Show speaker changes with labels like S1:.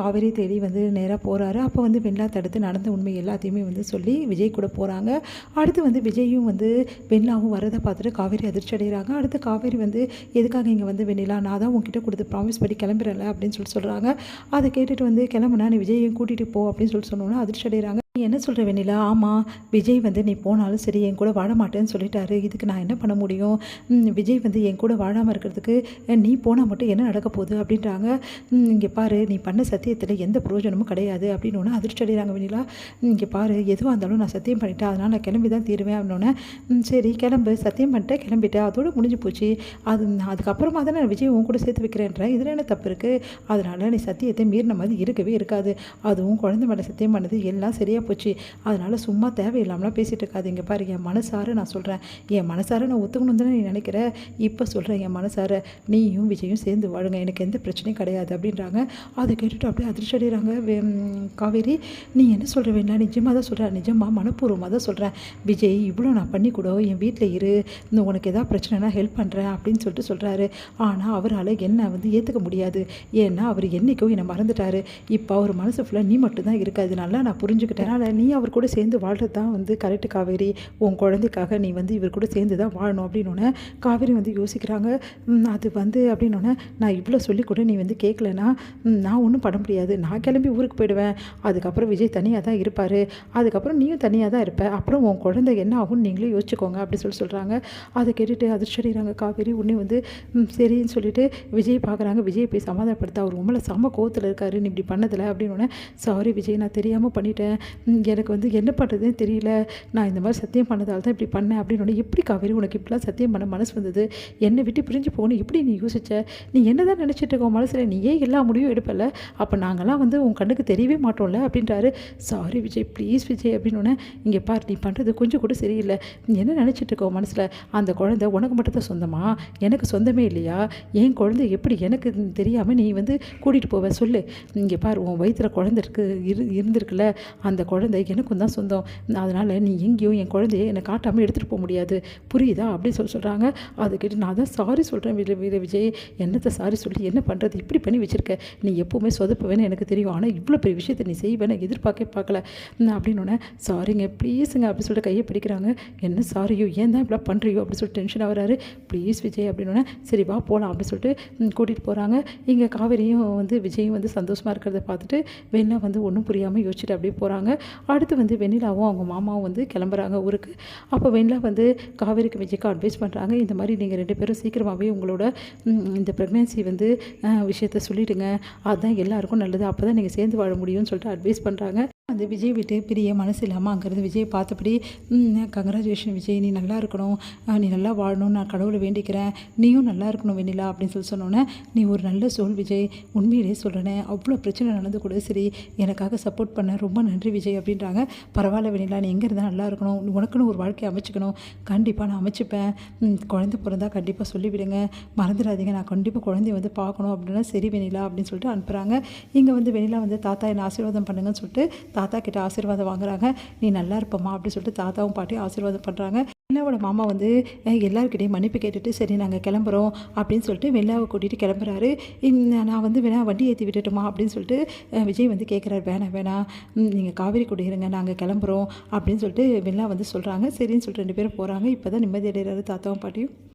S1: காவேரி தேடி நேராக போகிறாரு. அப்போ வெண்லா தடுத்து நடந்த உண்மை எல்லாத்தையுமே சொல்லி விஜய் கூட போகிறாங்க. அடுத்து விஜயும் வெண்லாவும் வரதை பார்த்துட்டு காவேரி அதிர்ச்சி அடைகிறாங்க. அடுத்து காவேரி எதுக்காக இங்கே வெண்ணிலா, நான் தான் உங்ககிட்ட கொடுத்து ப்ராமிஸ் படி கிளம்புறல அப்படின்னு சொல்கிறாங்க. அதை கேட்டுட்டு கிளம்புனா நீ விஜயையும் கூட்டிகிட்டு போ அப்படின்னு சொன்னோன்னா அதிர்ச்சி அடைகிறாங்க. நீ என்ன சொல்கிற வெண்ணிலா? ஆமாம், விஜய் நீ போனாலும் சரி என் கூட வாழ மாட்டேன்னு சொல்லிட்டாரு. இதுக்கு நான் என்ன பண்ண முடியும்? விஜய் என் கூட வாழாமல் இருக்கிறதுக்கு நீ போனால் மட்டும் என்ன நடக்க போகுது அப்படின்றாங்க. இங்கே பாரு, நீ பண்ண சத்தியத்தில் எந்த பிரயோஜனமும் கிடையாது அப்படின்னு ஒன்று அதிர்ச்சி அடைகிறாங்க வெண்ணிலா. இங்கே பாரு, எதுவாக இருந்தாலும் நான் சத்தியம் பண்ணிட்டேன், அதனால் நான் கிளம்பி தான் தீருவேன் அப்படின்னோடனே சரி கிளம்பு, சத்தியம் பண்ணிட்டேன், கிளம்பிட்டேன், அதோடு முடிஞ்சு போச்சு. அதுக்கப்புறமா தான் நான் விஜய் உன் கூட சேர்த்து வைக்கிறேன்றேன், இதில் என்ன தப்பு இருக்குது? அதனால் நீ சத்தியத்தை மீறின மாதிரி இருக்கவே இருக்காது. அதுவும் குழந்தை மேலே சத்தியம் பண்ணது எல்லாம் சரியாக போச்சு. அதனால் சும்மா தேவையில்லாமலாம் பேசிகிட்டு இருக்காது. இங்கே பாரு, என் மனசார நான் சொல்கிறேன், என் மனசார நான் ஒத்துக்கணும் தானே நீ நினைக்கிற? இப்போ சொல்கிறேன், என் மனசார நீயும் விஜயும் சேர்ந்து வாழுங்க, எனக்கு எந்த பிரச்சனையும் கிடையாது அப்படின்றாங்க. அதை கேட்டுட்டு அப்படியே அதிர்ச்சி அடைகிறாங்க காவேரி. நீ என்ன சொல்கிற வேண்டாம்? நிஜமாக தான் சொல்கிறேன், நிஜமாக மனப்பூர்வமாக தான் சொல்கிறேன். விஜய் இவ்வளோ நான் பண்ணி கூட என் வீட்டில் இரு, உனக்கு எதாவது பிரச்சனைனா ஹெல்ப் பண்ணுறேன் அப்படின்னு சொல்கிறாரு. ஆனால் அவரால் என்னை ஏற்றுக்க முடியாது. ஏன்னா அவர் என்றைக்கோ என்னை மறந்துட்டார். இப்போ அவர் மனசு ஃபுல்லாக நீ மட்டும்தான் இருக்காது. நல்லா நான் புரிஞ்சுக்கிட்டேன். அதனால் நீ அவர் கூட சேர்ந்து வாழ்கிறது தான் கரெக்டு காவேரி. உன் குழந்தைக்காக நீ இவர் கூட சேர்ந்து தான் வாழணும் அப்படின்னோடனே காவேரி யோசிக்கிறாங்க. அது அப்படின்னோடனே நான் இவ்வளோ சொல்லி கூட நீ கேட்கலன்னா நான் ஒன்றும் பண்ண முடியாது. நான் கிளம்பி ஊருக்கு போயிடுவேன். அதுக்கப்புறம் விஜய் தனியாக தான் இருப்பார். அதுக்கப்புறம் நீயும் தனியாக தான் இருப்ப. அப்புறம் உன் குழந்தை என்ன ஆகும்னு நீங்களே யோசிச்சுக்கோங்க அப்படி சொல்கிறாங்க. அதை கேட்டுட்டு அதிர்ச்சி அடைகிறாங்க காவேரி. உடனே சரின்னு சொல்லிட்டு விஜய் பார்க்குறாங்க. விஜய் போய் சமாதானப்படுத்த, அவர் உங்களை செம்ம கோவத்தில் இருக்காரு நீ இப்படி பண்ணதில்லை அப்படின்னோடனே சாரி விஜய், நான் தெரியாமல் பண்ணிட்டேன், எனக்கு என்ன பண்ணுறதுன்னு தெரியல, நான் இந்த மாதிரி சத்தியம் பண்ணதால் தான் இப்படி பண்ணேன் அப்படின்னோடனே எப்படி காவேரி உனக்கு இப்படிலாம் சத்தியம் பண்ண மனசு வந்தது? என்னை விட்டு பிரிஞ்சு போகணும் எப்படி நீ யோசிச்ச? நீ என்ன தான் நினச்சிட்டு இருக்க மனசில்? நீ ஏன் எல்லா முடிவும் எடுப்பல? அப்போ நாங்கள்லாம் உன் கண்ணுக்கு தெரியவே மாட்டோம்ல அப்படின்றாரு. சாரி விஜய், ப்ளீஸ் விஜய் அப்படின்னோடனே இங்கே பார், நீ பண்ணுறது கொஞ்சம் கூட சரியில்லை. நீ என்ன நினச்சிட்டு இருக்கோ மனசில்? அந்த குழந்தை உனக்கு மட்டும் தான் சொந்தமா? எனக்கு சொந்தமே இல்லையா? என் குழந்தை எப்படி எனக்கு தெரியாமல் நீ கூட்டிகிட்டு போவ சொல்லு? இங்கே பார், உன் வயிற்றில் குழந்தை இருந்திருக்குல்ல, அந்த குழந்தை எனக்கும் தான் சொந்தம். அதனால் நீ எங்கேயும் என் குழந்தைய என்னை காட்டாமல் எடுத்துகிட்டு போக முடியாது, புரியுதா அப்படின்னு சொல்கிறாங்க. அதை கேட்டு நான் தான் சாரி சொல்கிறேன் விஜய், என்னத்தை சாரி சொல்லி என்ன பண்ணுறது? இப்படி பண்ணி வச்சுருக்க, நீ எப்போவுமே சொதப்புவேன்னு எனக்கு தெரியும், ஆனால் இவ்வளோ பெரிய விஷயத்தை நீ செய்வேன்னு பார்க்கல அப்படின்னோடனே சாரிங்க ப்ளீஸுங்க அப்படி சொல்லிட்டு கையை பிடிக்கிறாங்க. என்ன சாரியோ, ஏன் தான் இப்படிலாம் பண்ணுறியோ அப்படி சொல்லிட்டு டென்ஷன் ஆகிறாரு. ப்ளீஸ் விஜய் அப்படின்னோடனே சரி வா போகலாம் அப்படின்னு சொல்லிட்டு கூட்டிகிட்டு போகிறாங்க. இங்கே காவேரியும் விஜயும் சந்தோஷமாக இருக்கிறத பார்த்துட்டு வெண்ணிலா ஒன்றும் புரியாமல் யோசிச்சுட்டு அப்படியே போகிறாங்க. அடுத்து வெண்ணிலாவும் அவங்க மாமாவும் கிளம்புறாங்க ஊருக்கு. அப்போ வெண்ணிலா காவேரிக்கு விஜய்க்கு அட்வைஸ் பண்ணுறாங்க. இந்த மாதிரி நீங்கள் 2 பேரும் சீக்கிரமாகவே உங்களோட இந்த ப்ரெக்னென்சி விஷயத்த சொல்லிவிடுங்க, அதுதான் எல்லாருக்கும் நல்லது, அப்போ தான் நீங்கள் சேர்ந்து வாழ முடியும்னு சொல்லிட்டு அட்வைஸ் பண்ணுறாங்க. விஜய் விட்டு பிரிய மனசு இல்லாமல் அங்கேருந்து விஜய் பார்த்தபடி கங்க்ராச்சுலேஷன் விஜய், நீ நல்லா இருக்கணும், நீ நல்லா வாழணும், நான் கடவுளை வேண்டிக்கிறேன், நீயும் நல்லா இருக்கணும் வெண்ணிலா அப்படின்னு சொன்னோன்னே நீ ஒரு நல்ல சோல் விஜய், உண்மையிலே சொல்கிறேனே, அவ்வளோ பிரச்சனை நடந்து கூட சரி எனக்காக சப்போர்ட் பண்ண ரொம்ப நன்றி விஜய் அப்படின்றாங்க. பரவாயில்ல வெண்ணிலா, நீ எங்கே இருந்தால் நல்லா இருக்கணும், உனக்குன்னு ஒரு வாழ்க்கையை அமைச்சிக்கணும், கண்டிப்பாக நான் அமைச்சிப்பேன், குழந்தை பிறந்தா கண்டிப்பாக சொல்லிவிடுங்க, மறந்துடாதீங்க, நான் கண்டிப்பாக குழந்தைய பார்க்கணும் அப்படின்னா சரி வெண்ணிலா அப்படின்னு சொல்லிட்டு அனுப்புகிறாங்க. இங்கே வெண்ணிலா தாத்தா என்னை ஆசீர்வாதம் பண்ணுங்கன்னு சொல்லிட்டு தாத்தா கிட்ட ஆசீர்வாதம் வாங்குறாங்க. நீ நல்லா இருப்பம்மா அப்படின்னு சொல்லிட்டு தாத்தாவும் பாட்டியும் ஆசீர்வாதம் பண்ணுறாங்க. வெண்ணிலாவோட மாமா எல்லாருக்கிட்டையும் மன்னிப்பு கேட்டுட்டு சரி நாங்கள் கிளம்புறோம் அப்படின்னு சொல்லிட்டு வெண்ணிலாவை கூட்டிகிட்டு கிளம்புறாரு. நான் வேணா வண்டி ஏற்றி விட்டுட்டுமா அப்படின்னு சொல்லிட்டு விஜய் கேட்குறாரு. வேணாம் நீங்கள் காவேரி கூட இருங்க, நாங்கள் கிளம்புறோம் அப்படின்னு சொல்லிட்டு வெண்ணிலா சொல்கிறாங்க. சரின்னு சொல்லிட்டு 2 பேரும் போகிறாங்க. இப்போ தான் நிம்மதி அடைகிறாரு தாத்தாவும் பாட்டியும்.